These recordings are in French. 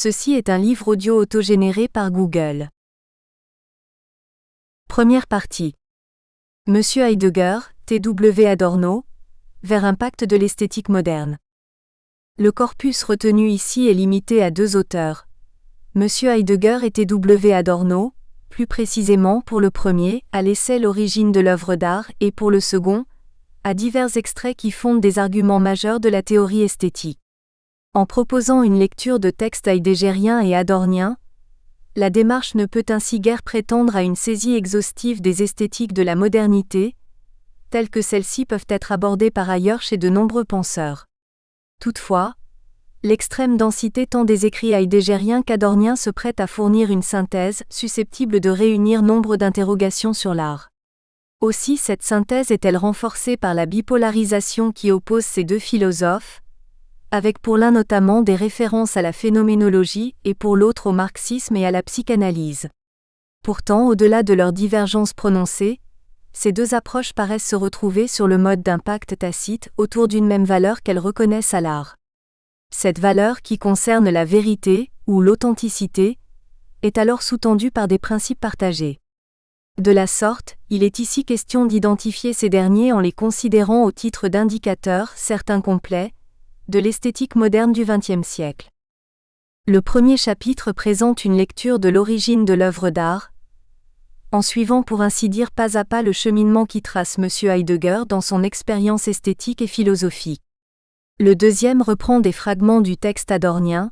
Ceci est un livre audio autogénéré par Google. Première partie. Monsieur Heidegger, T.W. Adorno, vers un pacte de l'esthétique moderne. Le corpus retenu ici est limité à 2 auteurs. Monsieur Heidegger et T.W. Adorno, plus précisément pour le premier, à l'essai L'origine de l'œuvre d'art et pour le second, à divers extraits qui fondent des arguments majeurs de la théorie esthétique. En proposant une lecture de textes heideggeriens et adorniens, la démarche ne peut ainsi guère prétendre à une saisie exhaustive des esthétiques de la modernité, telles que celles-ci peuvent être abordées par ailleurs chez de nombreux penseurs. Toutefois, l'extrême densité tant des écrits heideggeriens qu'adorniens se prête à fournir une synthèse susceptible de réunir nombre d'interrogations sur l'art. Aussi cette synthèse est-elle renforcée par la bipolarisation qui oppose ces 2 philosophes, avec pour l'un notamment des références à la phénoménologie et pour l'autre au marxisme et à la psychanalyse. Pourtant, au-delà de leurs divergences prononcées, ces 2 approches paraissent se retrouver sur le mode d'un pacte tacite autour d'une même valeur qu'elles reconnaissent à l'art. Cette valeur qui concerne la vérité, ou l'authenticité, est alors sous-tendue par des principes partagés. De la sorte, il est ici question d'identifier ces derniers en les considérant au titre d'indicateurs, certes incomplets, de l'esthétique moderne du XXe siècle. Le premier chapitre présente une lecture de l'origine de l'œuvre d'art, en suivant pour ainsi dire pas à pas le cheminement qui trace M. Heidegger dans son expérience esthétique et philosophique. Le deuxième reprend des fragments du texte adornien,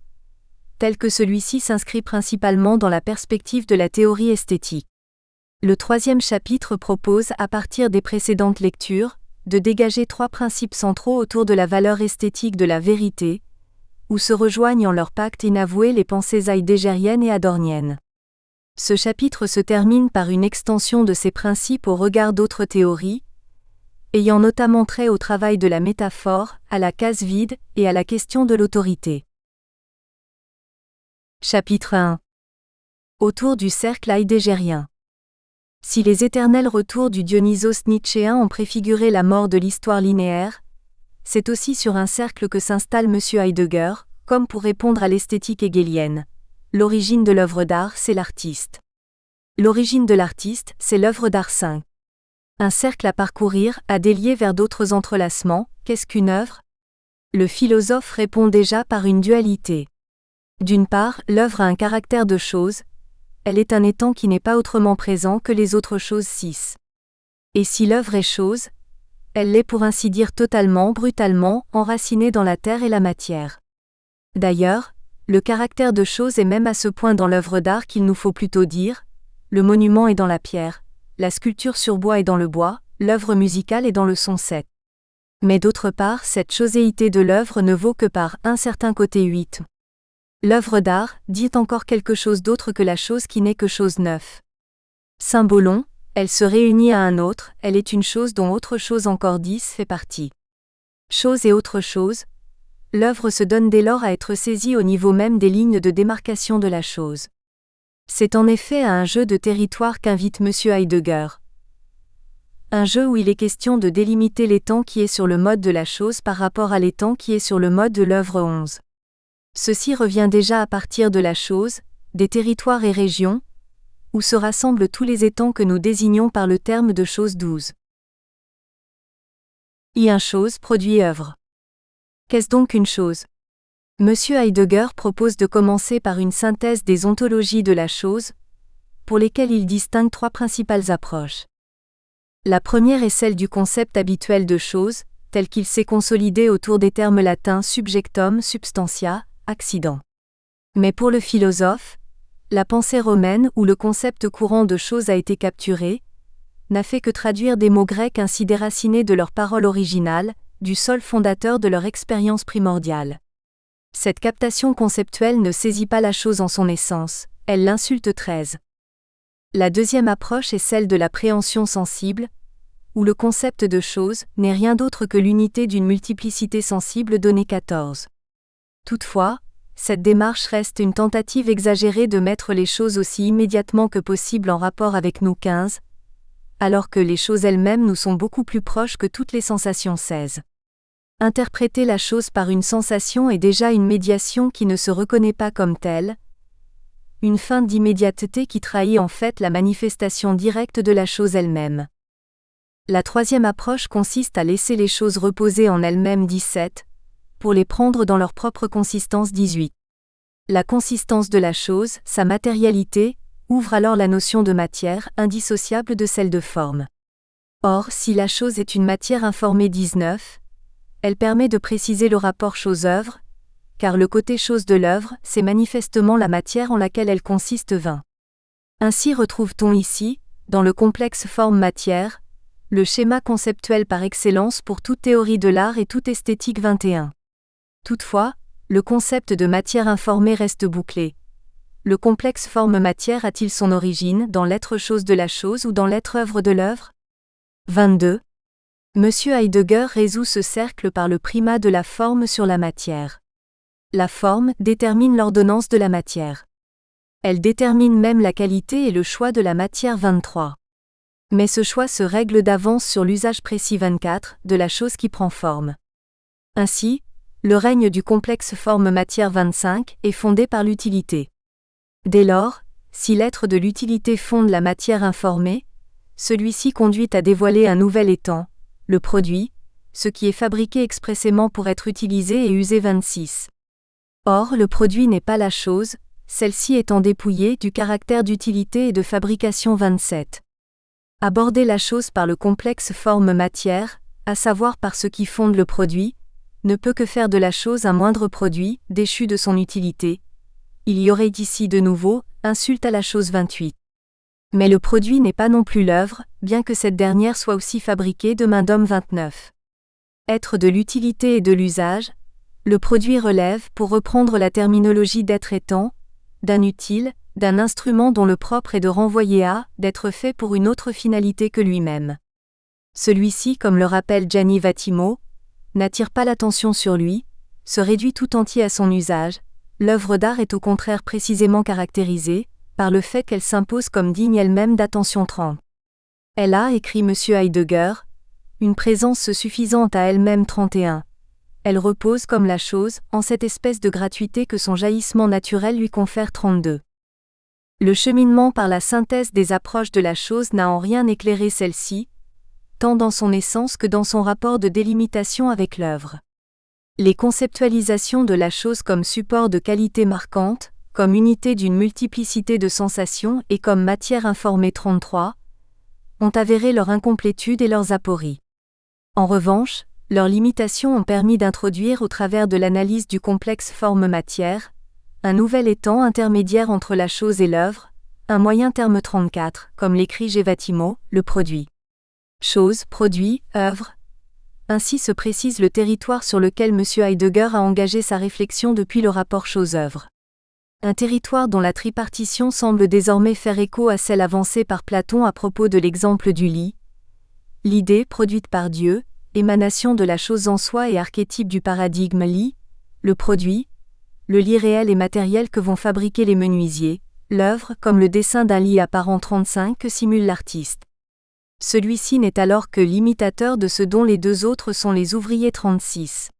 tel que celui-ci s'inscrit principalement dans la perspective de la théorie esthétique. Le troisième chapitre propose, à partir des précédentes lectures, de dégager 3 principes centraux autour de la valeur esthétique de la vérité, où se rejoignent en leur pacte inavoué les pensées heideggeriennes et adorniennes. Ce chapitre se termine par une extension de ces principes au regard d'autres théories, ayant notamment trait au travail de la métaphore, à la case vide et à la question de l'autorité. Chapitre 1. Autour du cercle heideggerien. Si les éternels retours du Dionysos nietzschéen ont préfiguré la mort de l'histoire linéaire, c'est aussi sur un cercle que s'installe M. Heidegger, comme pour répondre à l'esthétique hegelienne. L'origine de l'œuvre d'art, c'est l'artiste. L'origine de l'artiste, c'est l'œuvre d'art 5. Un cercle à parcourir, à délier vers d'autres entrelacements. Qu'est-ce qu'une œuvre ? Le philosophe répond déjà par une dualité. D'une part, l'œuvre a un caractère de chose, elle est un étant qui n'est pas autrement présent que les autres choses 6. Et si l'œuvre est chose, elle l'est pour ainsi dire totalement, brutalement, enracinée dans la terre et la matière. D'ailleurs, le caractère de chose est même à ce point dans l'œuvre d'art qu'il nous faut plutôt dire, le monument est dans la pierre, la sculpture sur bois est dans le bois, l'œuvre musicale est dans le son 7. Mais d'autre part, cette choséité de l'œuvre ne vaut que par un certain côté 8. L'œuvre d'art dit encore quelque chose d'autre que la chose qui n'est que chose 9. Symbolon, elle se réunit à un autre, elle est une chose dont autre chose encore 10 fait partie. Chose et autre chose, l'œuvre se donne dès lors à être saisie au niveau même des lignes de démarcation de la chose. C'est en effet à un jeu de territoire qu'invite M. Heidegger. Un jeu où il est question de délimiter l'étang qui est sur le mode de la chose par rapport à l'étang qui est sur le mode de l'œuvre 11. Ceci revient déjà à partir de la chose, des territoires et régions, où se rassemblent tous les étangs que nous désignons par le terme de chose 12. Un chose produit œuvre. Qu'est-ce donc une chose ? M. Heidegger propose de commencer par une synthèse des ontologies de la chose, pour lesquelles il distingue 3 principales approches. La première est celle du concept habituel de chose, tel qu'il s'est consolidé autour des termes latins subjectum, substantia, accident. Mais pour le philosophe, la pensée romaine où le concept courant de chose a été capturé, n'a fait que traduire des mots grecs ainsi déracinés de leur parole originale, du sol fondateur de leur expérience primordiale. Cette captation conceptuelle ne saisit pas la chose en son essence, elle l'insulte 13. La deuxième approche est celle de la préhension sensible, où le concept de chose n'est rien d'autre que l'unité d'une multiplicité sensible donnée 14. Toutefois, cette démarche reste une tentative exagérée de mettre les choses aussi immédiatement que possible en rapport avec nous 15, alors que les choses elles-mêmes nous sont beaucoup plus proches que toutes les sensations 16. Interpréter la chose par une sensation est déjà une médiation qui ne se reconnaît pas comme telle, une fin d'immédiateté qui trahit en fait la manifestation directe de la chose elle-même. La troisième approche consiste à laisser les choses reposer en elles-mêmes 17, pour les prendre dans leur propre consistance 18. La consistance de la chose, sa matérialité, ouvre alors la notion de matière, indissociable de celle de forme. Or, si la chose est une matière informée 19, elle permet de préciser le rapport chose-œuvre, car le côté chose de l'œuvre, c'est manifestement la matière en laquelle elle consiste 20. Ainsi retrouve-t-on ici, dans le complexe forme-matière, le schéma conceptuel par excellence pour toute théorie de l'art et toute esthétique 21. Toutefois, le concept de matière informée reste bouclé. Le complexe forme-matière a-t-il son origine dans l'être chose de la chose ou dans l'être œuvre de l'œuvre ? 22. Monsieur Heidegger résout ce cercle par le primat de la forme sur la matière. La forme détermine l'ordonnance de la matière. Elle détermine même la qualité et le choix de la matière 23. Mais ce choix se règle d'avance sur l'usage précis 24 de la chose qui prend forme. Ainsi, le règne du complexe forme-matière 25 est fondé par l'utilité. Dès lors, si l'être de l'utilité fonde la matière informée, celui-ci conduit à dévoiler un nouvel étant, le produit, ce qui est fabriqué expressément pour être utilisé et usé 26. Or, le produit n'est pas la chose, celle-ci étant dépouillée du caractère d'utilité et de fabrication 27. Aborder la chose par le complexe forme-matière, à savoir par ce qui fonde le produit, ne peut que faire de la chose un moindre produit, déchu de son utilité. Il y aurait ici de nouveau, insulte à la chose 28. Mais le produit n'est pas non plus l'œuvre, bien que cette dernière soit aussi fabriquée de main d'homme 29. Être de l'utilité et de l'usage, le produit relève, pour reprendre la terminologie d'être étant, d'un utile, d'un instrument dont le propre est de renvoyer à, d'être fait pour une autre finalité que lui-même. Celui-ci, comme le rappelle Gianni Vattimo, n'attire pas l'attention sur lui, se réduit tout entier à son usage. L'œuvre d'art est au contraire précisément caractérisée, par le fait qu'elle s'impose comme digne elle-même d'attention 30. Elle a, écrit M. Heidegger, une présence suffisante à elle-même 31. Elle repose comme la chose, en cette espèce de gratuité que son jaillissement naturel lui confère 32. Le cheminement par la synthèse des approches de la chose n'a en rien éclairé celle-ci, tant dans son essence que dans son rapport de délimitation avec l'œuvre. Les conceptualisations de la chose comme support de qualité marquante, comme unité d'une multiplicité de sensations et comme matière informée 33, ont avéré leur incomplétude et leurs apories. En revanche, leurs limitations ont permis d'introduire au travers de l'analyse du complexe forme-matière, un nouvel étang intermédiaire entre la chose et l'œuvre, un moyen terme 34, comme l'écrit G. Vattimo, le produit. Chose, produit, œuvre. Ainsi se précise le territoire sur lequel M. Heidegger a engagé sa réflexion depuis le rapport chose-œuvre. Un territoire dont la tripartition semble désormais faire écho à celle avancée par Platon à propos de l'exemple du lit. L'idée produite par Dieu, émanation de la chose en soi et archétype du paradigme lit, le produit, le lit réel et matériel que vont fabriquer les menuisiers, l'œuvre comme le dessin d'un lit apparent 35 que simule l'artiste. Celui-ci n'est alors que l'imitateur de ce dont les deux autres sont les ouvriers 36.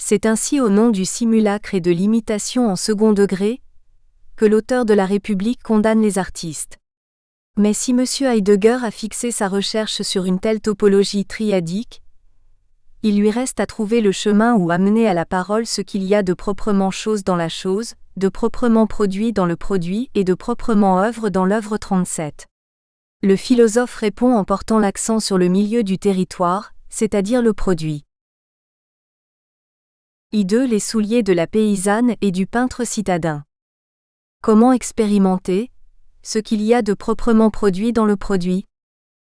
C'est ainsi au nom du simulacre et de l'imitation en second degré que l'auteur de la République condamne les artistes. Mais si M. Heidegger a fixé sa recherche sur une telle topologie triadique, il lui reste à trouver le chemin ou amener à la parole ce qu'il y a de proprement chose dans la chose, de proprement produit dans le produit et de proprement œuvre dans l'œuvre 37. Le philosophe répond en portant l'accent sur le milieu du territoire, c'est-à-dire le produit. I2 Les souliers de la paysanne et du peintre citadin. Comment expérimenter ce qu'il y a de proprement produit dans le produit ?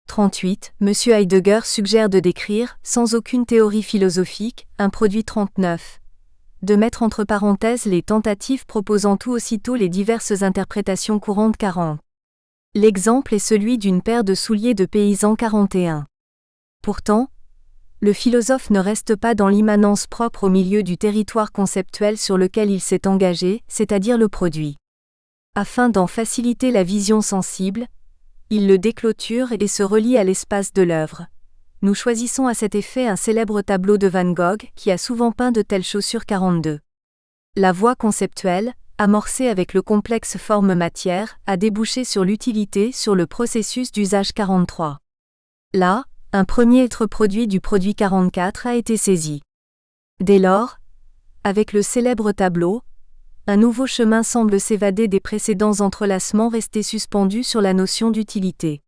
38. M. Heidegger suggère de décrire, sans aucune théorie philosophique, un produit 39. De mettre entre parenthèses les tentatives proposant tout aussitôt les diverses interprétations courantes 40. L'exemple est celui d'une paire de souliers de paysan 41. Pourtant, le philosophe ne reste pas dans l'immanence propre au milieu du territoire conceptuel sur lequel il s'est engagé, c'est-à-dire le produit. Afin d'en faciliter la vision sensible, il le déclôture et se relie à l'espace de l'œuvre. nous choisissons à cet effet un célèbre tableau de Van Gogh qui a souvent peint de telles chaussures 42. La voie conceptuelle, amorcée avec le complexe forme-matière, a débouché sur l'utilité sur le processus d'usage 43. Là, un premier être-produit du produit 44 a été saisi. Dès lors, avec le célèbre tableau, un nouveau chemin semble s'évader des précédents entrelacements restés suspendus sur la notion d'utilité.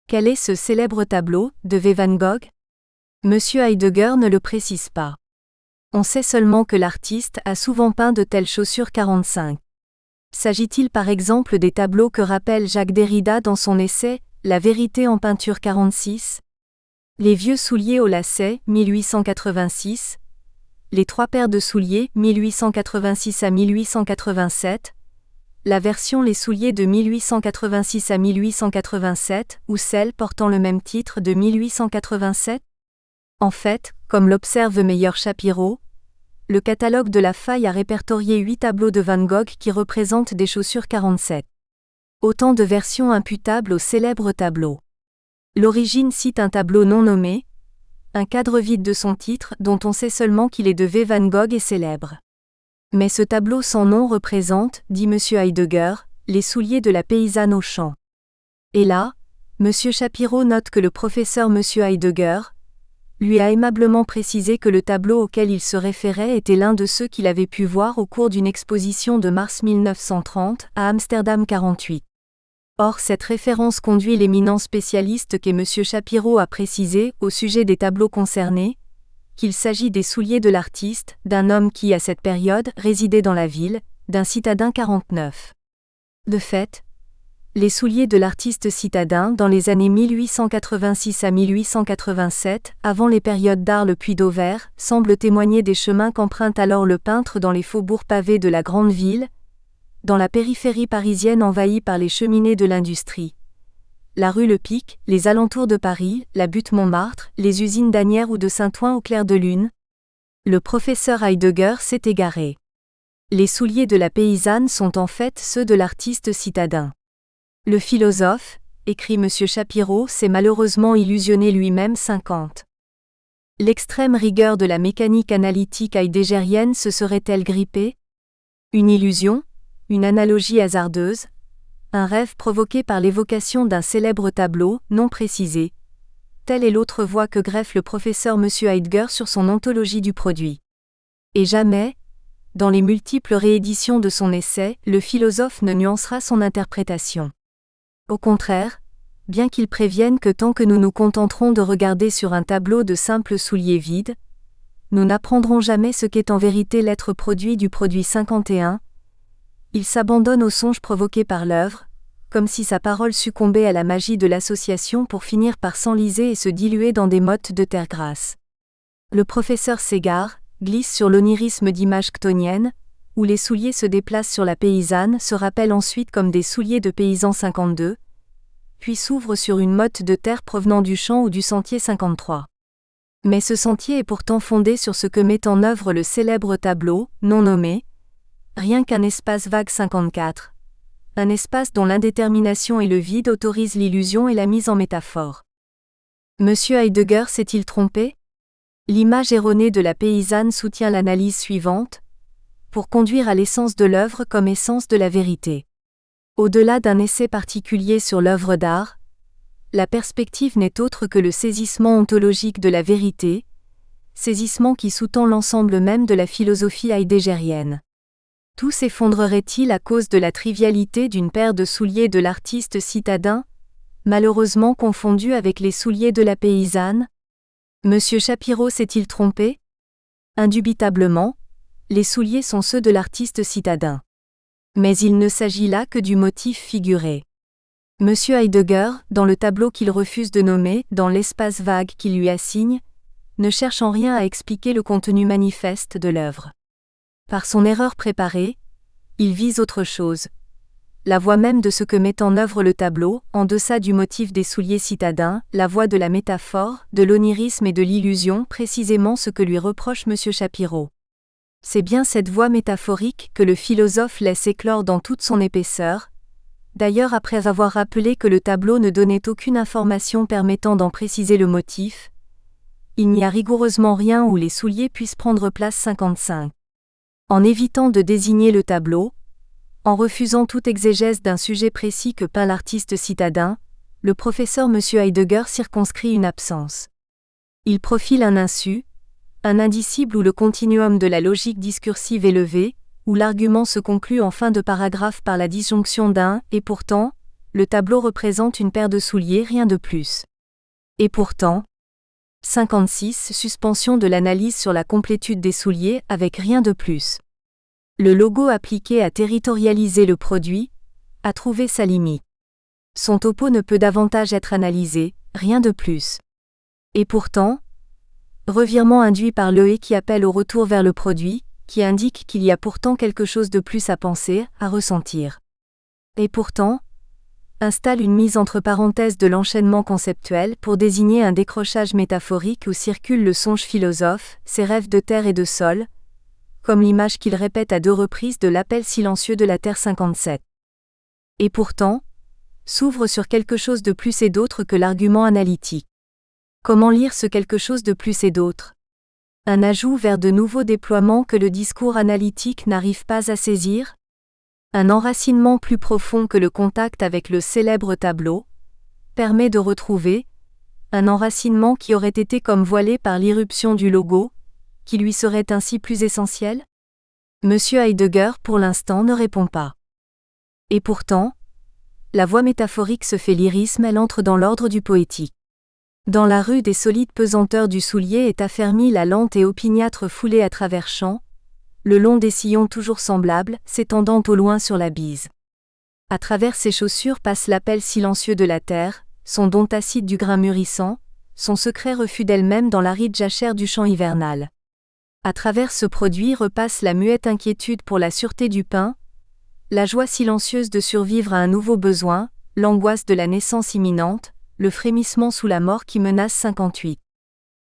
Quel est ce célèbre tableau, de V. Van Gogh? Monsieur Heidegger ne le précise pas. On sait seulement que l'artiste a souvent peint de telles chaussures 45. S'agit-il par exemple des tableaux que rappelle Jacques Derrida dans son essai « La vérité en peinture 46 » Les vieux souliers au lacet, 1886. Les trois paires de souliers, 1886 à 1887. La version Les souliers de 1886 à 1887, ou celle portant le même titre de 1887. En fait, comme l'observe Meyer Shapiro, le catalogue de la Faille a répertorié 8 tableaux de Van Gogh qui représentent des chaussures 47. Autant de versions imputables au célèbre tableau. L'origine cite un tableau non nommé, un cadre vide de son titre dont on sait seulement qu'il est de V. Van Gogh et célèbre. Mais ce tableau sans nom représente, dit M. Heidegger, les souliers de la paysanne au champ. Et là, M. Shapiro note que le professeur M. Heidegger lui a aimablement précisé que le tableau auquel il se référait était l'un de ceux qu'il avait pu voir au cours d'une exposition de mars 1930 à Amsterdam 48. Or cette référence conduit l'éminent spécialiste qu'est M. Shapiro à préciser, au sujet des tableaux concernés, qu'il s'agit des souliers de l'artiste, d'un homme qui, à cette période, résidait dans la ville, d'un citadin 49. De fait, les souliers de l'artiste citadin dans les années 1886 à 1887, avant les périodes d'Arles puis d'Auvers, semblent témoigner des chemins qu'emprunte alors le peintre dans les faubourgs pavés de la grande ville, dans la périphérie parisienne envahie par les cheminées de l'industrie. La rue Le Pic, les alentours de Paris, la butte Montmartre, les usines d'Asnières ou de Saint-Ouen au clair de lune. Le professeur Heidegger s'est égaré. Les souliers de la paysanne sont en fait ceux de l'artiste citadin. Le philosophe, écrit M. Shapiro, s'est malheureusement illusionné lui-même 50. L'extrême rigueur de la mécanique analytique heideggerienne se serait-elle grippée? Une illusion? Une analogie hasardeuse? Un rêve provoqué par l'évocation d'un célèbre tableau, non précisé. Telle est l'autre voie que greffe le professeur M. Heidegger sur son ontologie du produit. Et jamais, dans les multiples rééditions de son essai, le philosophe ne nuancera son interprétation. Au contraire, bien qu'il prévienne que tant que nous nous contenterons de regarder sur un tableau de simples souliers vides, nous n'apprendrons jamais ce qu'est en vérité l'être produit du produit 51, il s'abandonne au songe provoqué par l'œuvre, comme si sa parole succombait à la magie de l'association pour finir par s'enliser et se diluer dans des mottes de terre grasse. Le professeur s'égare, glisse sur l'onirisme d'images chtoniennes, où les souliers se déplacent sur la paysanne, se rappellent ensuite comme des souliers de paysan 52, puis s'ouvre sur une motte de terre provenant du champ ou du sentier 53. Mais ce sentier est pourtant fondé sur ce que met en œuvre le célèbre tableau, non nommé, rien qu'un espace vague 54. Un espace dont l'indétermination et le vide autorisent l'illusion et la mise en métaphore. Monsieur Heidegger s'est-il trompé? L'image erronée de la paysanne soutient l'analyse suivante, pour conduire à l'essence de l'œuvre comme essence de la vérité. Au-delà d'un essai particulier sur l'œuvre d'art, la perspective n'est autre que le saisissement ontologique de la vérité, saisissement qui sous-tend l'ensemble même de la philosophie heideggerienne. Tout s'effondrerait-il à cause de la trivialité d'une paire de souliers de l'artiste citadin, malheureusement confondue avec les souliers de la paysanne? Monsieur Shapiro s'est-il trompé? Indubitablement, les souliers sont ceux de l'artiste citadin. Mais il ne s'agit là que du motif figuré. Monsieur Heidegger, dans le tableau qu'il refuse de nommer, dans l'espace vague qu'il lui assigne, ne cherche en rien à expliquer le contenu manifeste de l'œuvre. Par son erreur préparée, il vise autre chose. La voie même de ce que met en œuvre le tableau, en deçà du motif des souliers citadins, la voie de la métaphore, de l'onirisme et de l'illusion, précisément ce que lui reproche M. Shapiro. C'est bien cette voie métaphorique que le philosophe laisse éclore dans toute son épaisseur, d'ailleurs après avoir rappelé que le tableau ne donnait aucune information permettant d'en préciser le motif. Il n'y a rigoureusement rien où les souliers puissent prendre place 55. En évitant de désigner le tableau, en refusant toute exégèse d'un sujet précis que peint l'artiste citadin, le professeur M. Heidegger circonscrit une absence. Il profile un insu, un indicible où le continuum de la logique discursive est levé, où l'argument se conclut en fin de paragraphe par la disjonction d'un « et pourtant », le tableau représente une paire de souliers, rien de plus. Et pourtant, 56 suspension de l'analyse sur la complétude des souliers avec rien de plus. Le logo appliqué à territorialiser le produit a trouvé sa limite. Son topo ne peut davantage être analysé, rien de plus. Et pourtant, revirement induit par le « et » qui appelle au retour vers le produit, qui indique qu'il y a pourtant quelque chose de plus à penser, à ressentir. Et pourtant, installe une mise entre parenthèses de l'enchaînement conceptuel pour désigner un décrochage métaphorique où circule le songe philosophe, ses rêves de terre et de sol, comme l'image qu'il répète à 2 reprises de l'appel silencieux de la Terre 57. Et pourtant, s'ouvre sur quelque chose de plus et d'autre que l'argument analytique. Comment lire ce quelque chose de plus et d'autre ? Un ajout vers de nouveaux déploiements que le discours analytique n'arrive pas à saisir ? Un enracinement plus profond que le contact avec le célèbre tableau permet de retrouver un enracinement qui aurait été comme voilé par l'irruption du logo, qui lui serait ainsi plus essentiel ? Monsieur Heidegger pour l'instant ne répond pas. Et pourtant, la voie métaphorique se fait lyrisme, elle entre dans l'ordre du poétique. Dans la rude et solide pesanteur du soulier est affermie la lente et opiniâtre foulée à travers champs, le long des sillons toujours semblables, s'étendant au loin sur la bise. À travers ses chaussures passe l'appel silencieux de la terre, son don tacite du grain mûrissant, son secret refus d'elle-même dans l'aride jachère du champ hivernal. À travers ce produit repasse la muette inquiétude pour la sûreté du pain, la joie silencieuse de survivre à un nouveau besoin, l'angoisse de la naissance imminente, le frémissement sous la mort qui menace 58.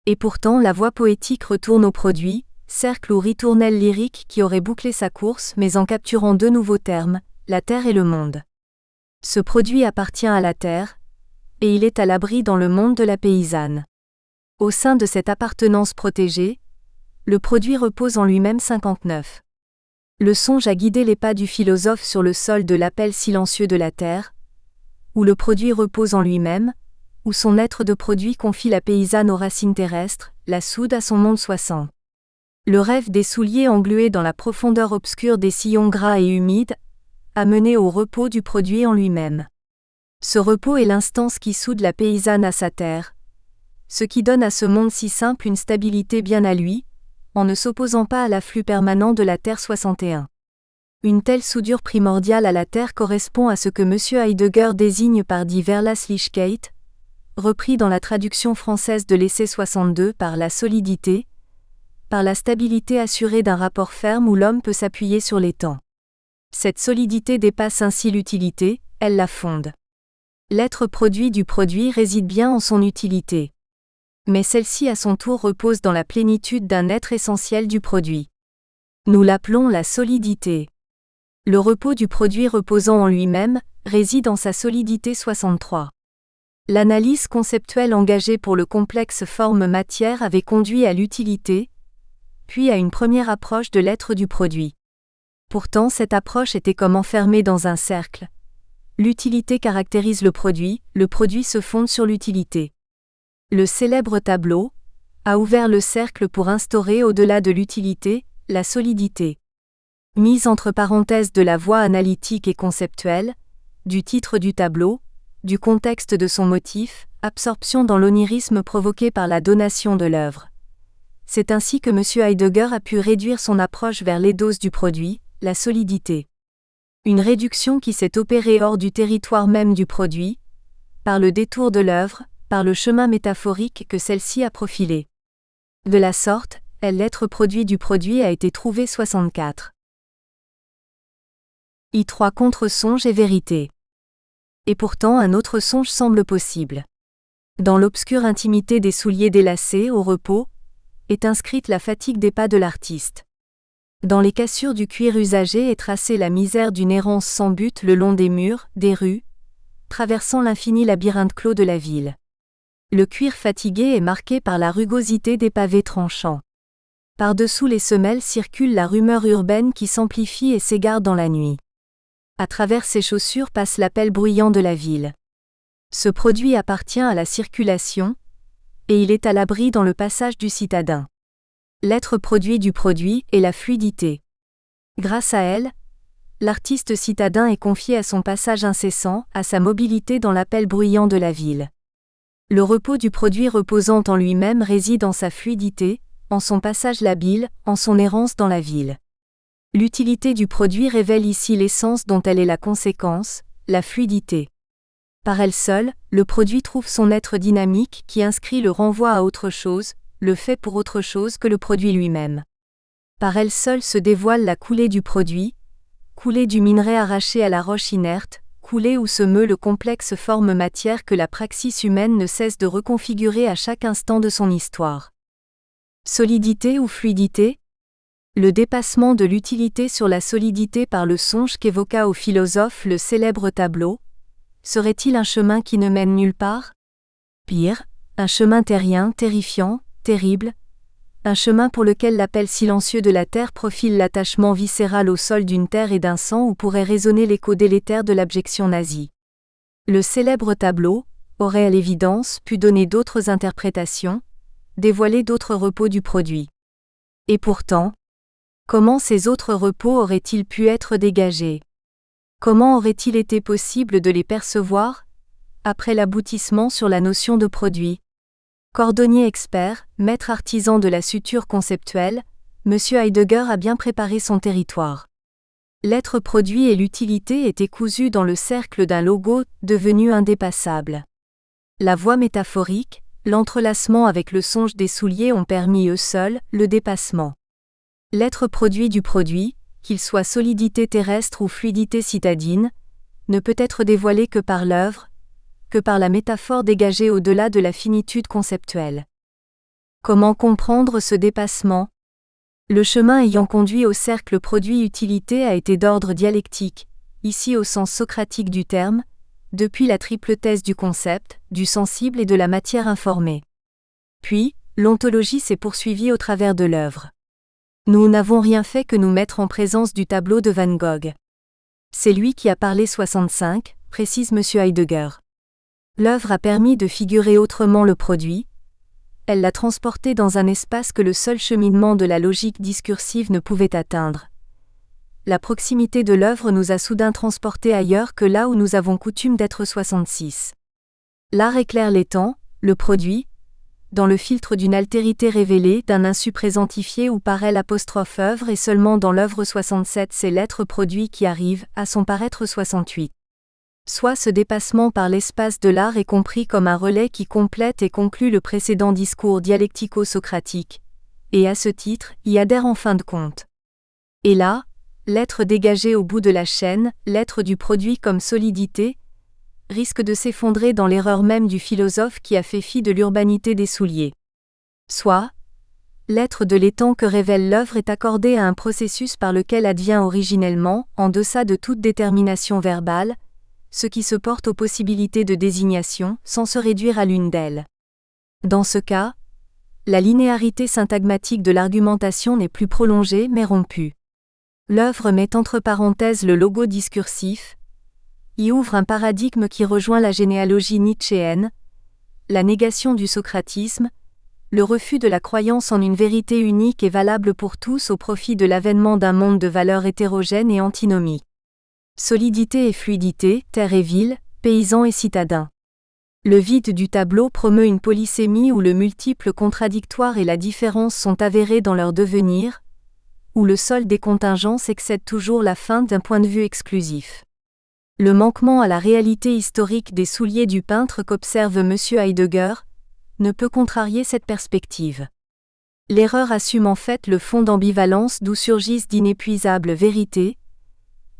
Et pourtant la voix poétique retourne au produit, cercle ou ritournelle lyrique qui aurait bouclé sa course mais en capturant 2 nouveaux termes, la terre et le monde. Ce produit appartient à la terre, et il est à l'abri dans le monde de la paysanne. Au sein de cette appartenance protégée, le produit repose en lui-même 59. Le songe a guidé les pas du philosophe sur le sol de l'appel silencieux de la terre, où le produit repose en lui-même, où son être de produit confie la paysanne aux racines terrestres, la soude à son monde 60. Le rêve des souliers englués dans la profondeur obscure des sillons gras et humides, a mené au repos du produit en lui-même. Ce repos est l'instance qui soude la paysanne à sa terre, ce qui donne à ce monde si simple une stabilité bien à lui, en ne s'opposant pas à l'afflux permanent de la Terre 61. Une telle soudure primordiale à la Terre correspond à ce que M. Heidegger désigne par die Verlässlichkeit, repris dans la traduction française de l'essai 62 par la solidité, par la stabilité assurée d'un rapport ferme où l'homme peut s'appuyer sur les temps. Cette solidité dépasse ainsi l'utilité, elle la fonde. L'être produit du produit réside bien en son utilité. Mais celle-ci à son tour repose dans la plénitude d'un être essentiel du produit. Nous l'appelons la solidité. Le repos du produit reposant en lui-même réside en sa solidité 63. L'analyse conceptuelle engagée pour le complexe forme-matière avait conduit à l'utilité, puis à une première approche de l'être du produit. Pourtant cette approche était comme enfermée dans un cercle. L'utilité caractérise le produit se fonde sur l'utilité. Le célèbre tableau a ouvert le cercle pour instaurer au-delà de l'utilité, la solidité. Mise entre parenthèses de la voie analytique et conceptuelle, du titre du tableau, du contexte de son motif, absorption dans l'onirisme provoqué par la donation de l'œuvre. C'est ainsi que M. Heidegger a pu réduire son approche vers l'édose du produit, la solidité. Une réduction qui s'est opérée hors du territoire même du produit, par le détour de l'œuvre, par le chemin métaphorique que celle-ci a profilé. De la sorte, l'être produit du produit a été trouvé 64. I3 contre songe et vérité. Et pourtant un autre songe semble possible. Dans l'obscure intimité des souliers délacés au repos, est inscrite la fatigue des pas de l'artiste. Dans les cassures du cuir usagé est tracée la misère d'une errance sans but le long des murs, des rues, traversant l'infini labyrinthe clos de la ville. Le cuir fatigué est marqué par la rugosité des pavés tranchants. Par-dessous les semelles circule la rumeur urbaine qui s'amplifie et s'égare dans la nuit. À travers ses chaussures passe l'appel bruyant de la ville. Ce produit appartient à la circulation, et il est à l'abri dans le passage du citadin. L'être produit du produit est la fluidité. Grâce à elle, l'artiste citadin est confié à son passage incessant, à sa mobilité dans l'appel bruyant de la ville. Le repos du produit reposant en lui-même réside en sa fluidité, en son passage labile, en son errance dans la ville. L'utilité du produit révèle ici l'essence dont elle est la conséquence, la fluidité. Par elle seule, le produit trouve son être dynamique qui inscrit le renvoi à autre chose, le fait pour autre chose que le produit lui-même. Par elle seule se dévoile la coulée du produit, coulée du minerai arraché à la roche inerte, coulée où se meut le complexe forme-matière que la praxis humaine ne cesse de reconfigurer à chaque instant de son histoire. Solidité ou fluidité ? Le dépassement de l'utilité sur la solidité par le songe qu'évoqua au philosophe le célèbre tableau. Serait-il un chemin qui ne mène nulle part ? Pire, un chemin terrien, terrifiant, terrible, un chemin pour lequel l'appel silencieux de la terre profile l'attachement viscéral au sol d'une terre et d'un sang où pourrait résonner l'écho délétère de l'abjection nazie. Le célèbre tableau aurait à l'évidence pu donner d'autres interprétations, dévoiler d'autres repos du produit. Et pourtant, comment ces autres repos auraient-ils pu être dégagés ? Comment aurait-il été possible de les percevoir, après l'aboutissement sur la notion de produit ? Cordonnier expert, maître artisan de la suture conceptuelle, M. Heidegger a bien préparé son territoire. L'être produit et l'utilité étaient cousus dans le cercle d'un logo devenu indépassable. La voie métaphorique, l'entrelacement avec le songe des souliers ont permis eux seuls le dépassement. L'être produit du produit, qu'il soit solidité terrestre ou fluidité citadine, ne peut être dévoilé que par l'œuvre, que par la métaphore dégagée au-delà de la finitude conceptuelle. Comment comprendre ce dépassement ? Le chemin ayant conduit au cercle produit-utilité a été d'ordre dialectique, ici au sens socratique du terme, depuis la triple thèse du concept, du sensible et de la matière informée. Puis, l'ontologie s'est poursuivie au travers de l'œuvre. Nous n'avons rien fait que nous mettre en présence du tableau de Van Gogh. C'est lui qui a parlé 65, précise M. Heidegger. L'œuvre a permis de figurer autrement le produit, elle l'a transporté dans un espace que le seul cheminement de la logique discursive ne pouvait atteindre. La proximité de l'œuvre nous a soudain transportés ailleurs que là où nous avons coutume d'être 66. L'art éclaire les temps, le produit, dans le filtre d'une altérité révélée, d'un insu présentifié ou par elle apostrophe œuvre et seulement dans l'œuvre 67 c'est l'être produit qui arrive à son paraître 68. Soit ce dépassement par l'espace de l'art est compris comme un relais qui complète et conclut le précédent discours dialectico-socratique, et à ce titre, y adhère en fin de compte. Et là, l'être dégagé au bout de la chaîne, l'être du produit comme solidité, risque de s'effondrer dans l'erreur même du philosophe qui a fait fi de l'urbanité des souliers. Soit, l'être de l'étang que révèle l'œuvre est accordé à un processus par lequel advient originellement, en deçà de toute détermination verbale, ce qui se porte aux possibilités de désignation, sans se réduire à l'une d'elles. Dans ce cas, la linéarité syntagmatique de l'argumentation n'est plus prolongée mais rompue. L'œuvre met entre parenthèses le logo discursif, y ouvre un paradigme qui rejoint la généalogie nietzschéenne, la négation du socratisme, le refus de la croyance en une vérité unique et valable pour tous au profit de l'avènement d'un monde de valeurs hétérogènes et antinomiques. Solidité et fluidité, terre et ville, paysans et citadins. Le vide du tableau promeut une polysémie où le multiple contradictoire et la différence sont avérés dans leur devenir, où le solde des contingences excède toujours la fin d'un point de vue exclusif. Le manquement à la réalité historique des souliers du peintre qu'observe M. Heidegger ne peut contrarier cette perspective. L'erreur assume en fait le fond d'ambivalence d'où surgissent d'inépuisables vérités,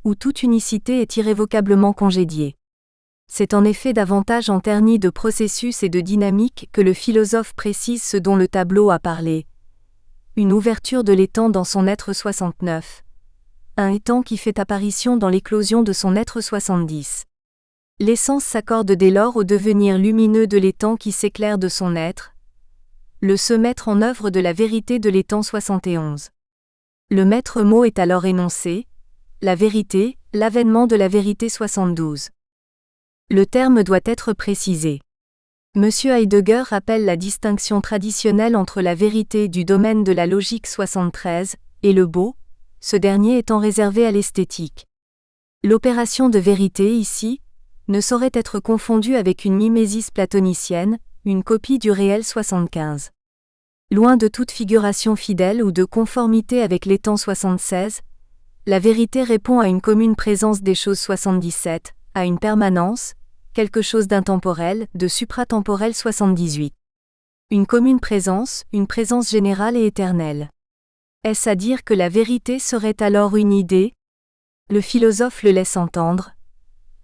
où toute unicité est irrévocablement congédiée. C'est en effet davantage en ternis de processus et de dynamique que le philosophe précise ce dont le tableau a parlé. une ouverture de l'étang dans son être 69. Un étang qui fait apparition dans l'éclosion de son être 70. L'essence s'accorde dès lors au devenir lumineux de l'étang qui s'éclaire de son être, le se mettre en œuvre de la vérité de l'étang 71. Le maître mot est alors énoncé, la vérité, l'avènement de la vérité 72. Le terme doit être précisé. M. Heidegger rappelle la distinction traditionnelle entre la vérité du domaine de la logique 73 et le beau, ce dernier étant réservé à l'esthétique. L'opération de vérité ici ne saurait être confondue avec une mimésis platonicienne, une copie du réel 75. Loin de toute figuration fidèle ou de conformité avec l'étang 76, la vérité répond à une commune présence des choses 77, à une permanence, quelque chose d'intemporel, de supratemporel 78. Une commune présence, une présence générale et éternelle. Est-ce à dire que la vérité serait alors une idée ? Le philosophe le laisse entendre,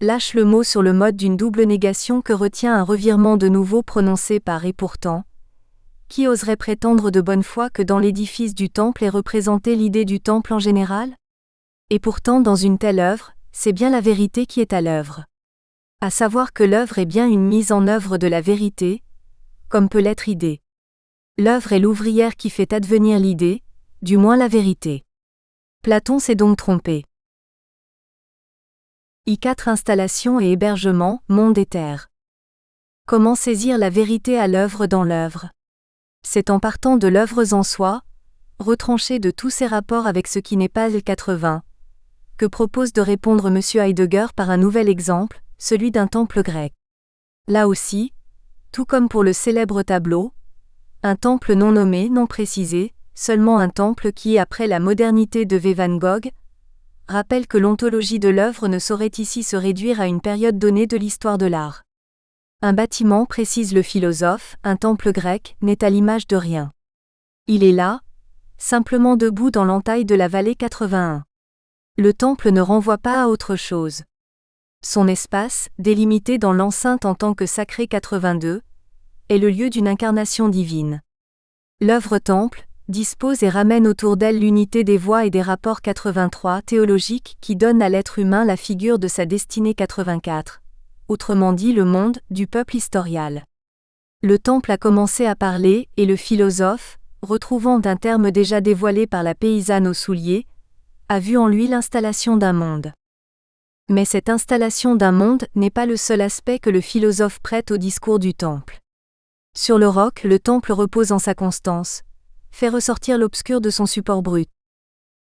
lâche le mot sur le mode d'une double négation que retient un revirement de nouveau prononcé par et pourtant. Qui oserait prétendre de bonne foi que dans l'édifice du temple est représentée l'idée du temple en général ? Et pourtant dans une telle œuvre, c'est bien la vérité qui est à l'œuvre. À savoir que l'œuvre est bien une mise en œuvre de la vérité, comme peut l'être idée. L'œuvre est l'ouvrière qui fait advenir l'idée, du moins la vérité. Platon s'est donc trompé. I4 Installation et hébergement, monde et terre. Comment saisir la vérité à l'œuvre dans l'œuvre ? C'est en partant de l'œuvre en soi, retranchée de tous ses rapports avec ce qui n'est pas le 80, que propose de répondre M. Heidegger par un nouvel exemple, celui d'un temple grec. Là aussi, tout comme pour le célèbre tableau, un temple non nommé, non précisé, seulement un temple qui, après la modernité de V. Van Gogh, rappelle que l'ontologie de l'œuvre ne saurait ici se réduire à une période donnée de l'histoire de l'art. Un bâtiment, précise le philosophe, un temple grec, n'est à l'image de rien. Il est là, simplement debout dans l'entaille de la vallée 81. Le temple ne renvoie pas à autre chose. Son espace, délimité dans l'enceinte en tant que sacré 82, est le lieu d'une incarnation divine. L'œuvre temple dispose et ramène autour d'elle l'unité des voies et des rapports 83 théologiques qui donnent à l'être humain la figure de sa destinée 84, autrement dit le monde du peuple historial. Le temple a commencé à parler et le philosophe, retrouvant un terme déjà dévoilé par la paysanne aux souliers, a vu en lui l'installation d'un monde. Mais cette installation d'un monde n'est pas le seul aspect que le philosophe prête au discours du temple. Sur le roc, le temple repose en sa constance, fait ressortir l'obscur de son support brut.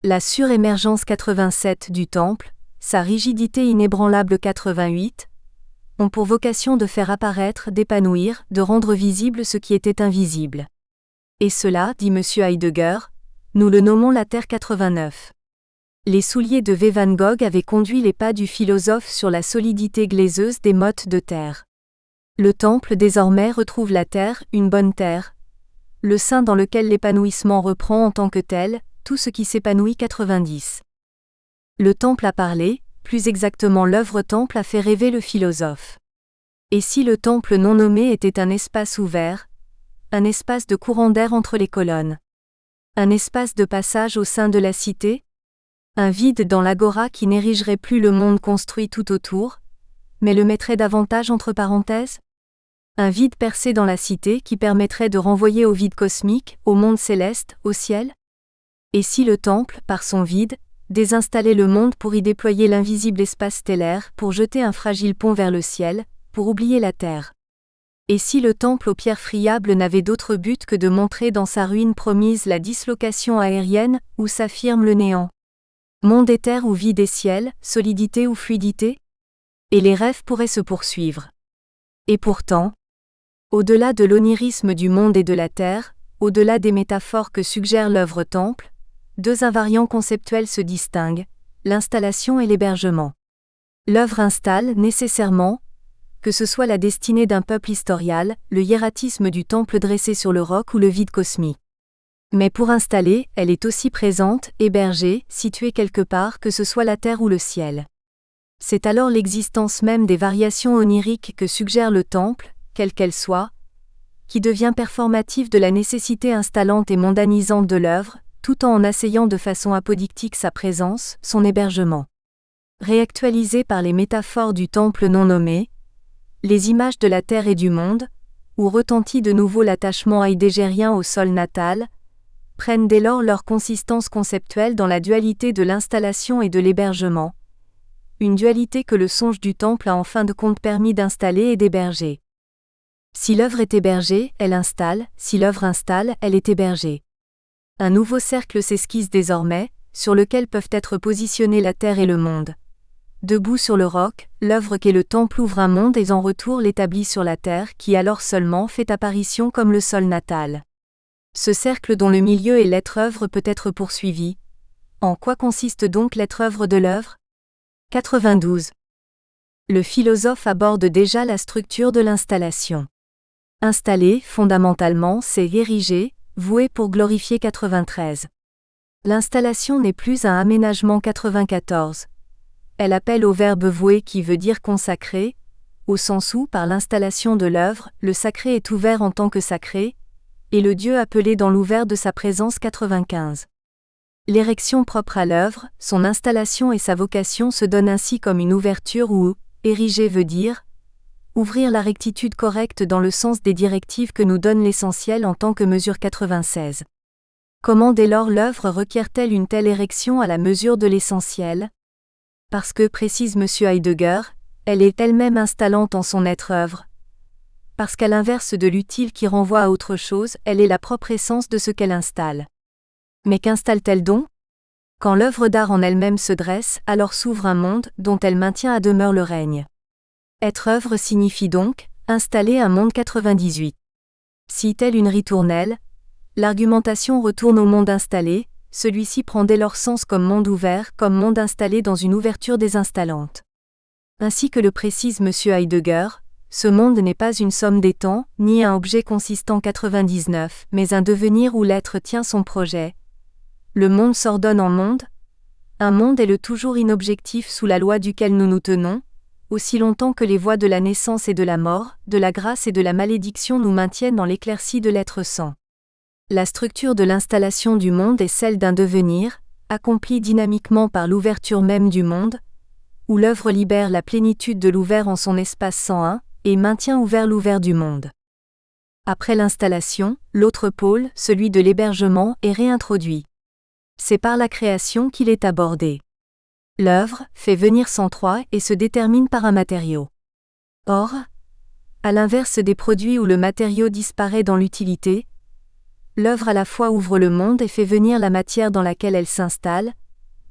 La surémergence 87 du temple, sa rigidité inébranlable 88, ont pour vocation de faire apparaître, d'épanouir, de rendre visible ce qui était invisible. Et cela, dit M. Heidegger, nous le nommons la Terre 89. Les souliers de V. Van Gogh avaient conduit les pas du philosophe sur la solidité glaiseuse des mottes de terre. Le temple désormais retrouve la terre, une bonne terre, le sein dans lequel l'épanouissement reprend en tant que tel, tout ce qui s'épanouit 90. Le temple a parlé, plus exactement l'œuvre temple a fait rêver le philosophe. Et si le temple non nommé était un espace ouvert, un espace de courant d'air entre les colonnes, un espace de passage au sein de la cité, un vide dans l'agora qui n'érigerait plus le monde construit tout autour, mais le mettrait davantage entre parenthèses ? Un vide percé dans la cité qui permettrait de renvoyer au vide cosmique, au monde céleste, au ciel ? Et si le temple, par son vide, désinstallait le monde pour y déployer l'invisible espace stellaire, pour jeter un fragile pont vers le ciel, pour oublier la terre ? Et si le temple aux pierres friables n'avait d'autre but que de montrer dans sa ruine promise la dislocation aérienne, où s'affirme le néant ? Monde et terre ou vide et ciel, solidité ou fluidité ? Et les rêves pourraient se poursuivre. Et pourtant, au-delà de l'onirisme du monde et de la terre, au-delà des métaphores que suggère l'œuvre temple, deux invariants conceptuels se distinguent, l'installation et l'hébergement. L'œuvre installe nécessairement, que ce soit la destinée d'un peuple historial, le hiératisme du temple dressé sur le roc ou le vide cosmique. Mais pour installer, elle est aussi présente, hébergée, située quelque part, que ce soit la terre ou le ciel. C'est alors l'existence même des variations oniriques que suggère le temple, quelle qu'elle soit, qui devient performatif de la nécessité installante et mondanisante de l'œuvre, tout en asseyant de façon apodictique sa présence, son hébergement. Réactualisé par les métaphores du temple non nommé, les images de la terre et du monde, où retentit de nouveau l'attachement heideggerien au sol natal, prennent dès lors leur consistance conceptuelle dans la dualité de l'installation et de l'hébergement, une dualité que le songe du temple a en fin de compte permis d'installer et d'héberger. Si l'œuvre est hébergée, elle installe, si l'œuvre installe, elle est hébergée. Un nouveau cercle s'esquisse désormais, sur lequel peuvent être positionnés la terre et le monde. Debout sur le roc, l'œuvre qu'est le temple ouvre un monde et en retour l'établit sur la terre qui alors seulement fait apparition comme le sol natal. Ce cercle dont le milieu est l'être-œuvre peut être poursuivi. En quoi consiste donc l'être-œuvre de l'œuvre ? 92. Le philosophe aborde déjà la structure de l'installation. Installer, fondamentalement, c'est ériger, vouer pour glorifier 93. L'installation n'est plus un aménagement 94. Elle appelle au verbe vouer qui veut dire consacrer, au sens où, par l'installation de l'œuvre, le sacré est ouvert en tant que sacré, et le Dieu appelé dans l'ouvert de sa présence 95. L'érection propre à l'œuvre, son installation et sa vocation se donnent ainsi comme une ouverture où, ériger veut dire ouvrir la rectitude correcte dans le sens des directives que nous donne l'essentiel en tant que mesure 96. Comment dès lors l'œuvre requiert-elle une telle érection à la mesure de l'essentiel ? Parce que, précise M. Heidegger, elle est elle-même installante en son être-œuvre. Parce qu'à l'inverse de l'utile qui renvoie à autre chose, elle est la propre essence de ce qu'elle installe. Mais qu'installe-t-elle donc ? Quand l'œuvre d'art en elle-même se dresse, alors s'ouvre un monde dont elle maintient à demeure le règne. Être œuvre signifie donc installer un monde 98. Si telle une ritournelle, l'argumentation retourne au monde installé, celui-ci prend dès lors sens comme monde ouvert, comme monde installé dans une ouverture désinstallante. Ainsi que le précise M. Heidegger, ce monde n'est pas une somme des temps, ni un objet consistant 99, mais un devenir où l'être tient son projet. Le monde s'ordonne en monde. Un monde est le toujours inobjectif sous la loi duquel nous nous tenons, aussi longtemps que les voies de la naissance et de la mort, de la grâce et de la malédiction nous maintiennent dans l'éclaircie de l'être sang. La structure de l'installation du monde est celle d'un devenir, accompli dynamiquement par l'ouverture même du monde, où l'œuvre libère la plénitude de l'ouvert en son espace 101, et maintient ouvert l'ouvert du monde. Après l'installation, l'autre pôle, celui de l'hébergement, est réintroduit. C'est par la création qu'il est abordé. L'œuvre fait venir sans trois et se détermine par un matériau. Or, à l'inverse des produits où le matériau disparaît dans l'utilité, l'œuvre à la fois ouvre le monde et fait venir la matière dans laquelle elle s'installe,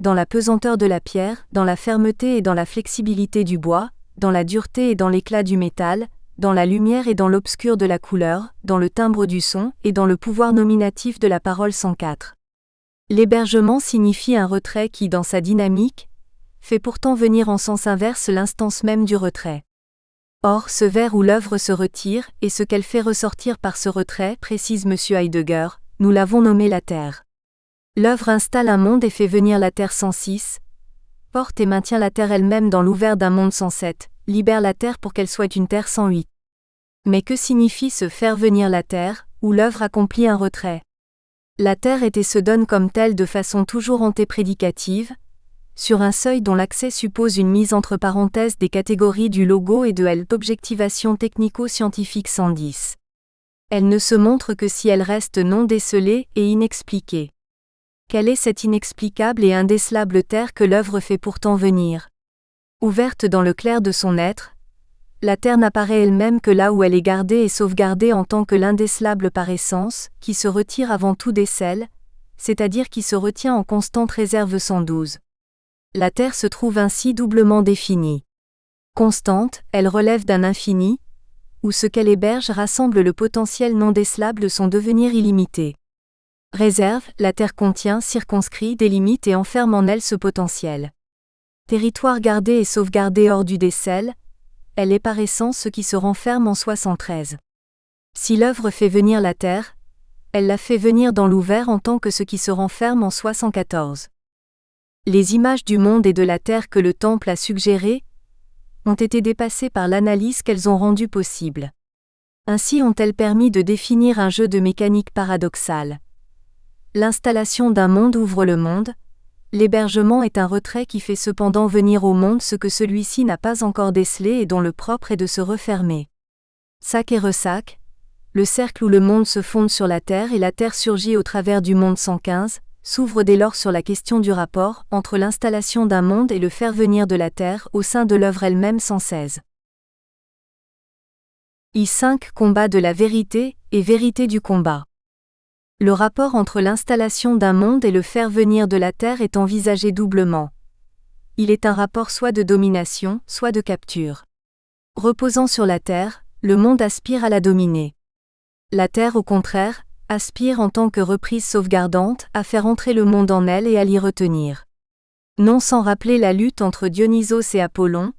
dans la pesanteur de la pierre, dans la fermeté et dans la flexibilité du bois, dans la dureté et dans l'éclat du métal, dans la lumière et dans l'obscur de la couleur, dans le timbre du son et dans le pouvoir nominatif de la parole 104. L'hébergement signifie un retrait qui, dans sa dynamique, fait pourtant venir en sens inverse l'instance même du retrait. Or, ce vers où l'œuvre se retire, et ce qu'elle fait ressortir par ce retrait, précise M. Heidegger, nous l'avons nommé la terre. L'œuvre installe un monde et fait venir la terre 106, porte et maintient la terre elle-même dans l'ouvert d'un monde 107, libère la terre pour qu'elle soit une terre 108. Mais que signifie ce faire venir la terre, où l'œuvre accomplit un retrait ? La terre est et se donne comme telle de façon toujours antéprédicative, sur un seuil dont l'accès suppose une mise entre parenthèses des catégories du logo et de l'objectivation technico-scientifique 110. Elle ne se montre que si elle reste non décelée et inexpliquée. Quelle est cette inexplicable et indécelable terre que l'œuvre fait pourtant venir ? Ouverte dans le clair de son être, la terre n'apparaît elle-même que là où elle est gardée et sauvegardée en tant que l'indécelable par essence, qui se retire avant tout décèle, c'est-à-dire qui se retient en constante réserve 112. La terre se trouve ainsi doublement définie. Constante, elle relève d'un infini, où ce qu'elle héberge rassemble le potentiel non décelable de son devenir illimité. Réserve, la terre contient, circonscrit, délimite et enferme en elle ce potentiel. Territoire gardé et sauvegardé hors du décel, elle est par essence ce qui se renferme en soi 113. Si l'œuvre fait venir la terre, elle la fait venir dans l'ouvert en tant que ce qui se renferme en soi 114. Les images du monde et de la terre que le temple a suggérées ont été dépassées par l'analyse qu'elles ont rendue possible. Ainsi ont-elles permis de définir un jeu de mécanique paradoxale. L'installation d'un monde ouvre le monde, l'hébergement est un retrait qui fait cependant venir au monde ce que celui-ci n'a pas encore décelé et dont le propre est de se refermer. Sac et ressac, le cercle où le monde se fonde sur la Terre et la Terre surgit au travers du monde 115, s'ouvre dès lors sur la question du rapport entre l'installation d'un monde et le faire venir de la Terre au sein de l'œuvre elle-même 116. I5 Combat de la vérité et vérité du combat. Le rapport entre l'installation d'un monde et le faire venir de la Terre est envisagé doublement. Il est un rapport soit de domination, soit de capture. Reposant sur la Terre, le monde aspire à la dominer. La Terre, au contraire, aspire en tant que reprise sauvegardante à faire entrer le monde en elle et à l'y retenir. Non sans rappeler la lutte entre Dionysos et Apollon,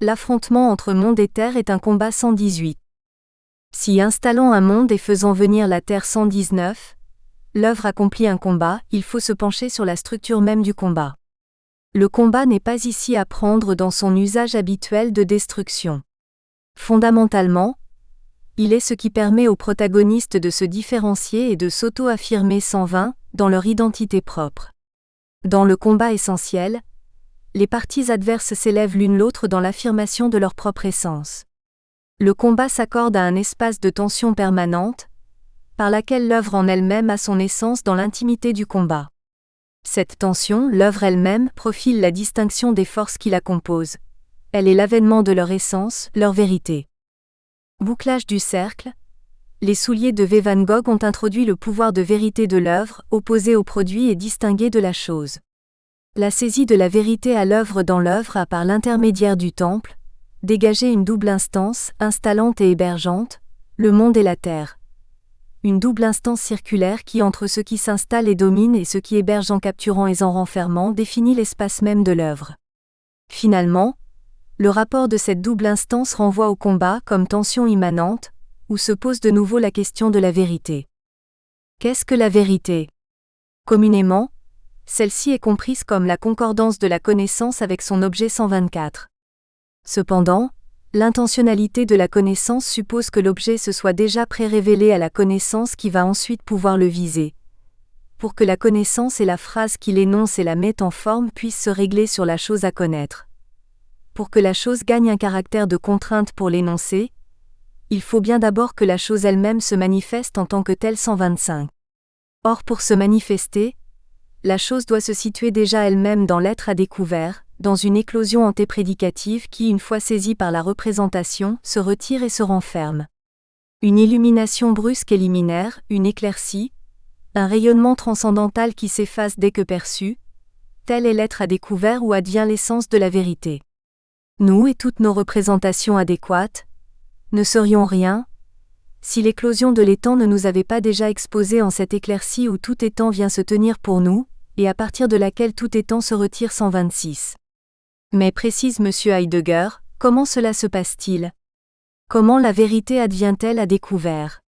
l'affrontement entre monde et terre est un combat 118. Si installant un monde et faisant venir la terre 119, l'œuvre accomplit un combat, il faut se pencher sur la structure même du combat. Le combat n'est pas ici à prendre dans son usage habituel de destruction. Fondamentalement, il est ce qui permet aux protagonistes de se différencier et de s'auto-affirmer 120 dans leur identité propre. Dans le combat essentiel, les parties adverses s'élèvent l'une l'autre dans l'affirmation de leur propre essence. Le combat s'accorde à un espace de tension permanente, par laquelle l'œuvre en elle-même a son essence dans l'intimité du combat. Cette tension, l'œuvre elle-même, profile la distinction des forces qui la composent. Elle est l'avènement de leur essence, leur vérité. Bouclage du cercle. Les souliers de V. Van Gogh ont introduit le pouvoir de vérité de l'œuvre, opposé au produit et distingué de la chose. La saisie de la vérité à l'œuvre dans l'œuvre a par l'intermédiaire du temple, dégagé une double instance, installante et hébergeante, le monde et la terre. Une double instance circulaire qui entre ce qui s'installe et domine et ce qui héberge en capturant et en renfermant définit l'espace même de l'œuvre. Finalement, le rapport de cette double instance renvoie au combat comme tension immanente, où se pose de nouveau la question de la vérité. Qu'est-ce que la vérité ? Communément, celle-ci est comprise comme la concordance de la connaissance avec son objet 124. Cependant, l'intentionnalité de la connaissance suppose que l'objet se soit déjà pré-révélé à la connaissance qui va ensuite pouvoir le viser. Pour que la connaissance et la phrase qui l'énonce et la met en forme puissent se régler sur la chose à connaître. Pour que la chose gagne un caractère de contrainte pour l'énoncer, il faut bien d'abord que la chose elle-même se manifeste en tant que telle 125. Or pour se manifester, la chose doit se situer déjà elle-même dans l'être à découvert, dans une éclosion antéprédicative qui, une fois saisie par la représentation, se retire et se renferme. Une illumination brusque et liminaire, une éclaircie, un rayonnement transcendantal qui s'efface dès que perçu, tel est l'être à découvert où advient l'essence de la vérité. Nous et toutes nos représentations adéquates ne serions rien, si l'éclosion de l'étang ne nous avait pas déjà exposés en cette éclaircie où tout étang vient se tenir pour nous, et à partir de laquelle tout étang se retire 126. Mais précise M. Heidegger, comment cela se passe-t-il ? Comment la vérité advient-elle à découvert ?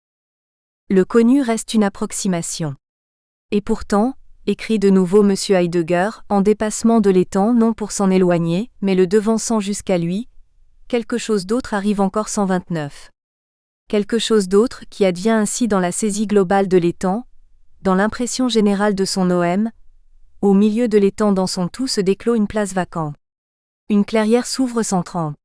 Le connu reste une approximation. Et pourtant, écrit de nouveau M. Heidegger, en dépassement de l'étang non pour s'en éloigner, mais le devançant jusqu'à lui, quelque chose d'autre arrive encore 129. Quelque chose d'autre qui advient ainsi dans la saisie globale de l'étang, dans l'impression générale de son noème, au milieu de l'étang dans son tout se déclôt une place vacante. Une clairière s'ouvre sans trempe.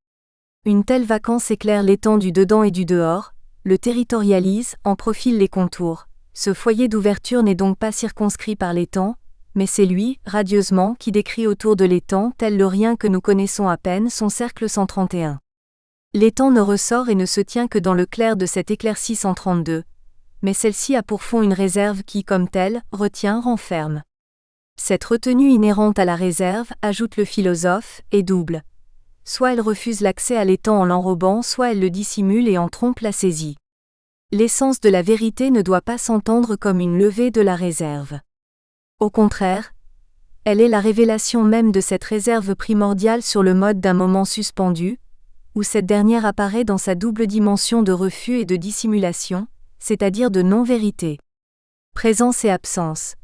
Une telle vacance éclaire l'étang du dedans et du dehors, le territorialise, en profile les contours. Ce foyer d'ouverture n'est donc pas circonscrit par l'étang, mais c'est lui, radieusement, qui décrit autour de l'étang, tel le rien que nous connaissons à peine, son cercle 131. L'étang ne ressort et ne se tient que dans le clair de cette éclaircie 132, mais celle-ci a pour fond une réserve qui, comme telle, retient, renferme. Cette retenue inhérente à la réserve, ajoute le philosophe, est double. Soit elle refuse l'accès à l'étang en l'enrobant, soit elle le dissimule et en trompe la saisie. L'essence de la vérité ne doit pas s'entendre comme une levée de la réserve. Au contraire, elle est la révélation même de cette réserve primordiale sur le mode d'un moment suspendu, où cette dernière apparaît dans sa double dimension de refus et de dissimulation, c'est-à-dire de non-vérité. Présence et absence.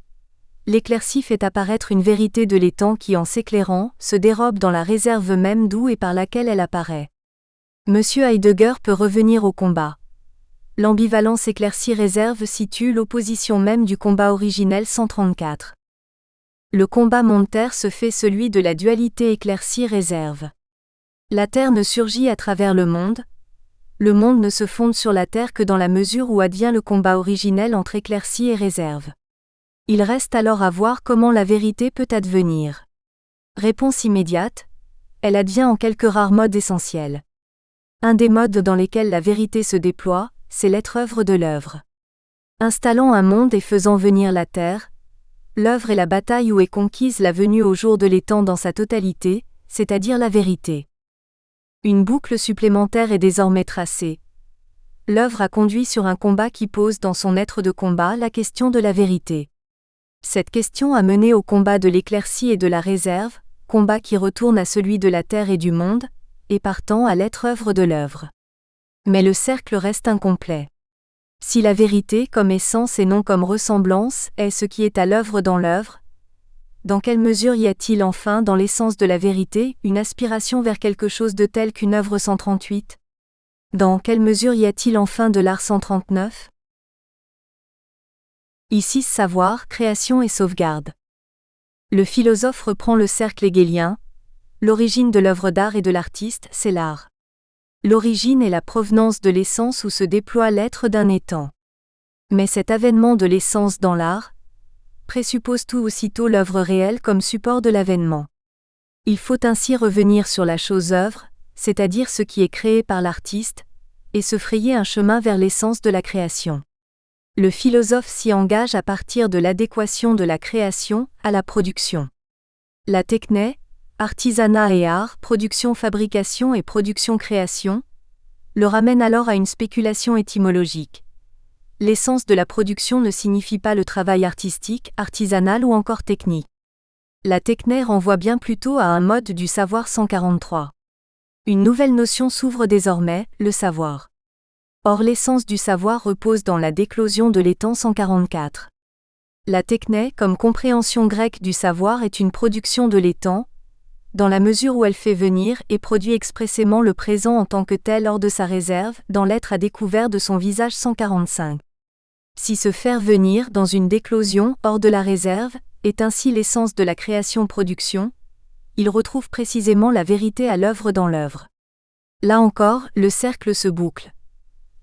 L'éclaircie fait apparaître une vérité de l'étang qui, en s'éclairant, se dérobe dans la réserve même d'où et par laquelle elle apparaît. M. Heidegger peut revenir au combat. L'ambivalence éclaircie-réserve situe l'opposition même du combat originel 134. Le combat monde-terre se fait celui de la dualité éclaircie-réserve. La Terre ne surgit à travers le monde ne se fonde sur la Terre que dans la mesure où advient le combat originel entre éclaircie et réserve. Il reste alors à voir comment la vérité peut advenir. Réponse immédiate, elle advient en quelques rares modes essentiels. Un des modes dans lesquels la vérité se déploie, c'est l'être-œuvre de l'œuvre. Installant un monde et faisant venir la Terre, l'œuvre est la bataille où est conquise la venue au jour de l'étang dans sa totalité, c'est-à-dire la vérité. Une boucle supplémentaire est désormais tracée. L'œuvre a conduit sur un combat qui pose dans son être de combat la question de la vérité. Cette question a mené au combat de l'éclaircie et de la réserve, combat qui retourne à celui de la terre et du monde, et partant à l'être-œuvre de l'œuvre. Mais le cercle reste incomplet. Si la vérité comme essence et non comme ressemblance est ce qui est à l'œuvre, dans quelle mesure y a-t-il enfin dans l'essence de la vérité une aspiration vers quelque chose de tel qu'une œuvre 138 ? Dans quelle mesure y a-t-il enfin de l'art 139 ? Ici savoir, création et sauvegarde. Le philosophe reprend le cercle hegelien. L'origine de l'œuvre d'art et de l'artiste, c'est l'art. L'origine est la provenance de l'essence où se déploie l'être d'un étant. Mais cet avènement de l'essence dans l'art présuppose tout aussitôt l'œuvre réelle comme support de l'avènement. Il faut ainsi revenir sur la chose-œuvre, c'est-à-dire ce qui est créé par l'artiste, et se frayer un chemin vers l'essence de la création. Le philosophe s'y engage à partir de l'adéquation de la création à la production. La techné, artisanat et art, production-fabrication et production-création, le ramène alors à une spéculation étymologique. L'essence de la production ne signifie pas le travail artistique, artisanal ou encore technique. La techné renvoie bien plutôt à un mode du savoir 143. Une nouvelle notion s'ouvre désormais, le savoir. Or l'essence du savoir repose dans la déclosion de l'étang 144. La techné, comme compréhension grecque du savoir, est une production de l'étang, dans la mesure où elle fait venir et produit expressément le présent en tant que tel hors de sa réserve, dans l'être à découvert de son visage 145. Si se faire venir dans une déclosion hors de la réserve est ainsi l'essence de la création-production, il retrouve précisément la vérité à l'œuvre dans l'œuvre. Là encore, le cercle se boucle.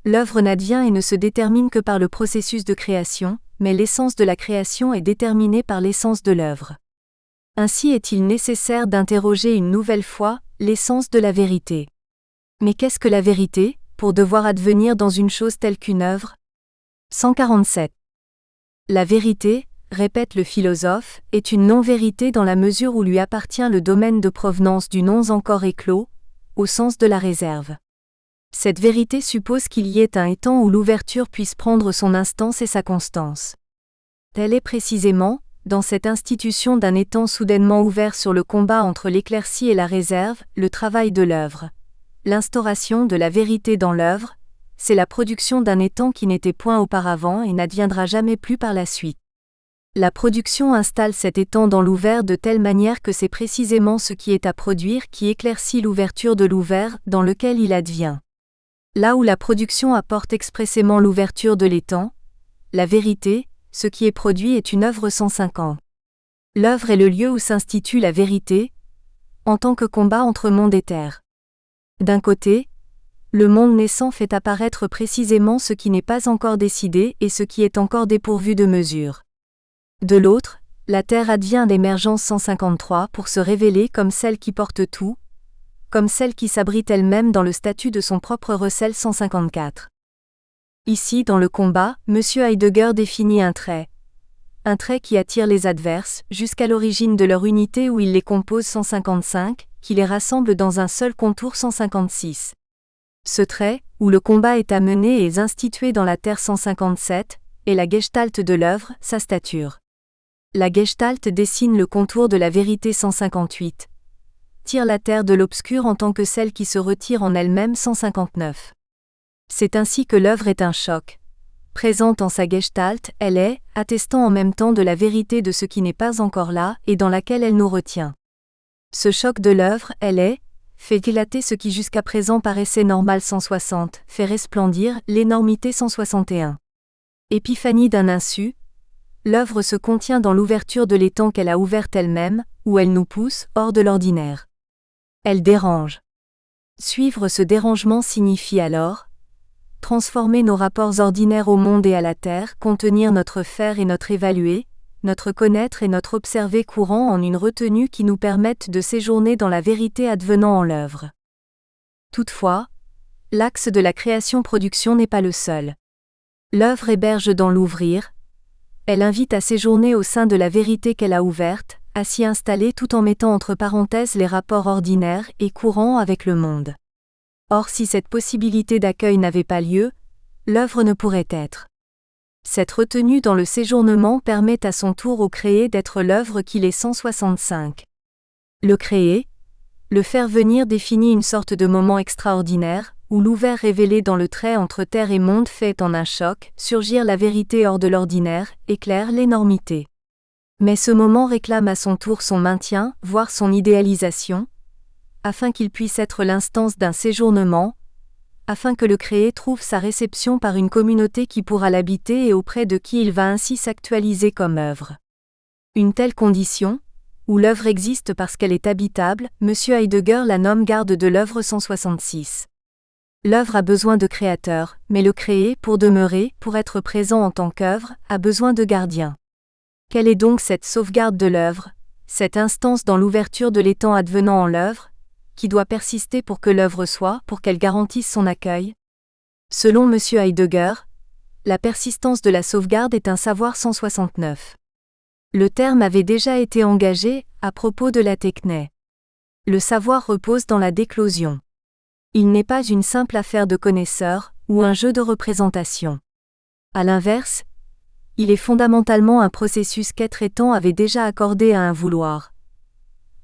L'œuvre n'advient et ne se détermine que par le processus de création, mais l'essence de la création est déterminée par l'essence de l'œuvre. Ainsi est-il nécessaire d'interroger une nouvelle fois l'essence de la vérité. Mais qu'est-ce que la vérité, pour devoir advenir dans une chose telle qu'une œuvre ? 147. La vérité, répète le philosophe, est une non-vérité dans la mesure où lui appartient le domaine de provenance du non encore éclos, au sens de la réserve. Cette vérité suppose qu'il y ait un étant où l'ouverture puisse prendre son instance et sa constance. Tel est précisément, dans cette institution d'un étant soudainement ouvert sur le combat entre l'éclaircie et la réserve, le travail de l'œuvre. L'instauration de la vérité dans l'œuvre, c'est la production d'un étant qui n'était point auparavant et n'adviendra jamais plus par la suite. La production installe cet étant dans l'ouvert de telle manière que c'est précisément ce qui est à produire qui éclaircit l'ouverture de l'ouvert dans lequel il advient. Là où la production apporte expressément l'ouverture de l'étang, la vérité, ce qui est produit est une œuvre 150. L'œuvre est le lieu où s'institue la vérité, en tant que combat entre monde et terre. D'un côté, le monde naissant fait apparaître précisément ce qui n'est pas encore décidé et ce qui est encore dépourvu de mesure. De l'autre, la terre advient d'émergence 153 pour se révéler comme celle qui porte tout, comme celle qui s'abrite elle-même dans le statut de son propre recel 154. Ici, dans le combat, M. Heidegger définit un trait qui attire les adverses, jusqu'à l'origine de leur unité où il les compose 155, qui les rassemble dans un seul contour 156. Ce trait, où le combat est à mener et est institué dans la terre 157, est la gestalt de l'œuvre, sa stature. La gestalt dessine le contour de la vérité 158. Tire la terre de l'obscur en tant que celle qui se retire en elle-même 159. C'est ainsi que l'œuvre est un choc. Présente en sa gestalt, elle est, attestant en même temps de la vérité de ce qui n'est pas encore là et dans laquelle elle nous retient. Ce choc de l'œuvre, elle est, fait éclater ce qui jusqu'à présent paraissait normal 160, fait resplendir l'énormité 161. Épiphanie d'un insu, l'œuvre se contient dans l'ouverture de l'étang qu'elle a ouverte elle-même, où elle nous pousse hors de l'ordinaire. Elle dérange. Suivre ce dérangement signifie alors transformer nos rapports ordinaires au monde et à la terre, contenir notre faire et notre évaluer, notre connaître et notre observer courant en une retenue qui nous permette de séjourner dans la vérité advenant en l'œuvre. Toutefois, l'axe de la création-production n'est pas le seul. L'œuvre héberge dans l'ouvrir. Elle invite à séjourner au sein de la vérité qu'elle a ouverte, à s'y installer tout en mettant entre parenthèses les rapports ordinaires et courants avec le monde. Or, si cette possibilité d'accueil n'avait pas lieu, l'œuvre ne pourrait être. Cette retenue dans le séjournement permet à son tour au créé d'être l'œuvre qu'il est 165. Le créé, le faire venir définit une sorte de moment extraordinaire, où l'ouvert révélé dans le trait entre terre et monde fait en un choc surgir la vérité hors de l'ordinaire, éclaire l'énormité. Mais ce moment réclame à son tour son maintien, voire son idéalisation, afin qu'il puisse être l'instance d'un séjournement, afin que le créé trouve sa réception par une communauté qui pourra l'habiter et auprès de qui il va ainsi s'actualiser comme œuvre. Une telle condition, où l'œuvre existe parce qu'elle est habitable, M. Heidegger la nomme garde de l'œuvre 166. L'œuvre a besoin de créateur, mais le créé, pour demeurer, pour être présent en tant qu'œuvre, a besoin de gardien. Quelle est donc cette sauvegarde de l'œuvre, cette instance dans l'ouverture de l'étang advenant en l'œuvre, qui doit persister pour que l'œuvre soit, pour qu'elle garantisse son accueil? Selon M. Heidegger, la persistance de la sauvegarde est un savoir 169. Le terme avait déjà été engagé à propos de la techné. Le savoir repose dans la déclosion. Il n'est pas une simple affaire de connaisseur ou un jeu de représentation. À l'inverse, il est fondamentalement un processus qu'être et temps avait déjà accordé à un vouloir.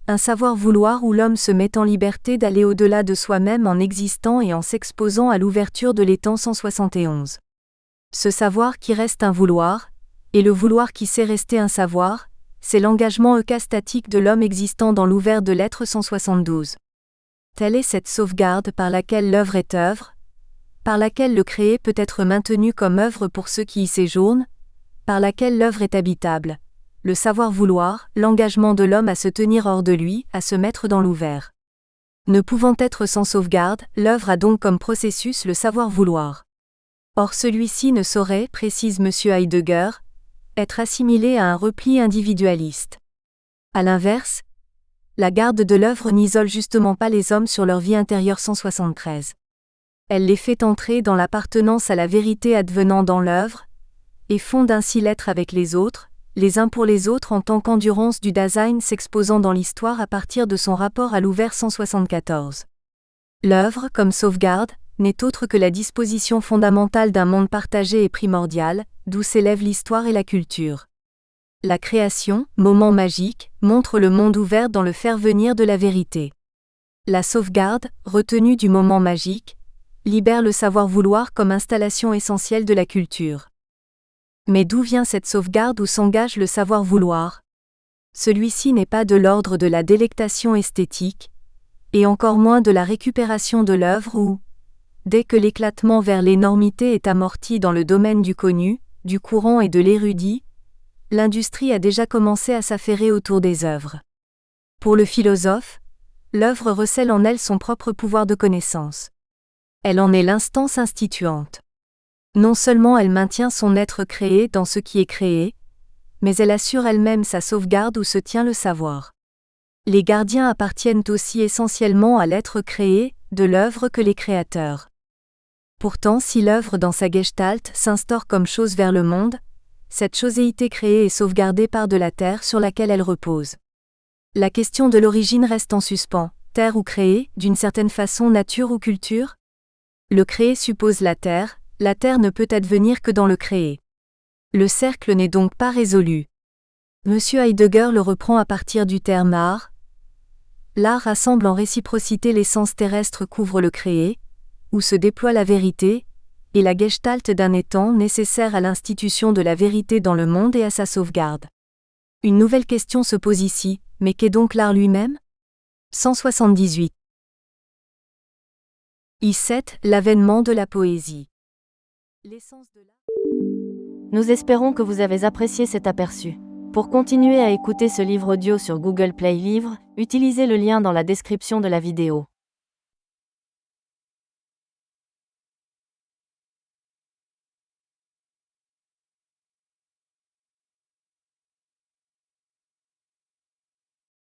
Un savoir-vouloir où l'homme se met en liberté d'aller au-delà de soi-même en existant et en s'exposant à l'ouverture de l'étang 171. Ce savoir qui reste un vouloir, et le vouloir qui sait rester un savoir, c'est l'engagement eucastatique de l'homme existant dans l'ouvert de l'être 172. Telle est cette sauvegarde par laquelle l'œuvre est œuvre, par laquelle le créé peut être maintenu comme œuvre pour ceux qui y séjournent, par laquelle l'œuvre est habitable. Le savoir-vouloir, l'engagement de l'homme à se tenir hors de lui, à se mettre dans l'ouvert. Ne pouvant être sans sauvegarde, l'œuvre a donc comme processus le savoir-vouloir. Or celui-ci ne saurait, précise M. Heidegger, être assimilé à un repli individualiste. À l'inverse, la garde de l'œuvre n'isole justement pas les hommes sur leur vie intérieure 173. Elle les fait entrer dans l'appartenance à la vérité advenant dans l'œuvre, et fonde ainsi l'être avec les autres, les uns pour les autres en tant qu'endurance du Dasein s'exposant dans l'histoire à partir de son rapport à l'ouvert 174. L'œuvre, comme sauvegarde, n'est autre que la disposition fondamentale d'un monde partagé et primordial, d'où s'élèvent l'histoire et la culture. La création, moment magique, montre le monde ouvert dans le faire venir de la vérité. La sauvegarde, retenue du moment magique, libère le savoir-vouloir comme installation essentielle de la culture. Mais d'où vient cette sauvegarde où s'engage le savoir-vouloir? Celui-ci n'est pas de l'ordre de la délectation esthétique, et encore moins de la récupération de l'œuvre où, dès que l'éclatement vers l'énormité est amorti dans le domaine du connu, du courant et de l'érudit, l'industrie a déjà commencé à s'affairer autour des œuvres. Pour le philosophe, l'œuvre recèle en elle son propre pouvoir de connaissance. Elle en est l'instance instituante. Non seulement elle maintient son être créé dans ce qui est créé, mais elle assure elle-même sa sauvegarde où se tient le savoir. Les gardiens appartiennent aussi essentiellement à l'être créé, de l'œuvre que les créateurs. Pourtant, si l'œuvre dans sa gestalt s'instaure comme chose vers le monde, cette choséité créée est sauvegardée par de la terre sur laquelle elle repose. La question de l'origine reste en suspens, terre ou créé, d'une certaine façon nature ou culture? Le créé suppose la terre ne peut advenir que dans le créé. Le cercle n'est donc pas résolu. M. Heidegger le reprend à partir du terme art. L'art rassemble en réciprocité l'essence terrestre couvre le créé, où se déploie la vérité, et la gestalt d'un étang nécessaire à l'institution de la vérité dans le monde et à sa sauvegarde. Une nouvelle question se pose ici, mais qu'est donc l'art lui-même? 178. I7, l'avènement de la poésie. Nous espérons que vous avez apprécié cet aperçu. Pour continuer à écouter ce livre audio sur Google Play Livres, utilisez le lien dans la description de la vidéo.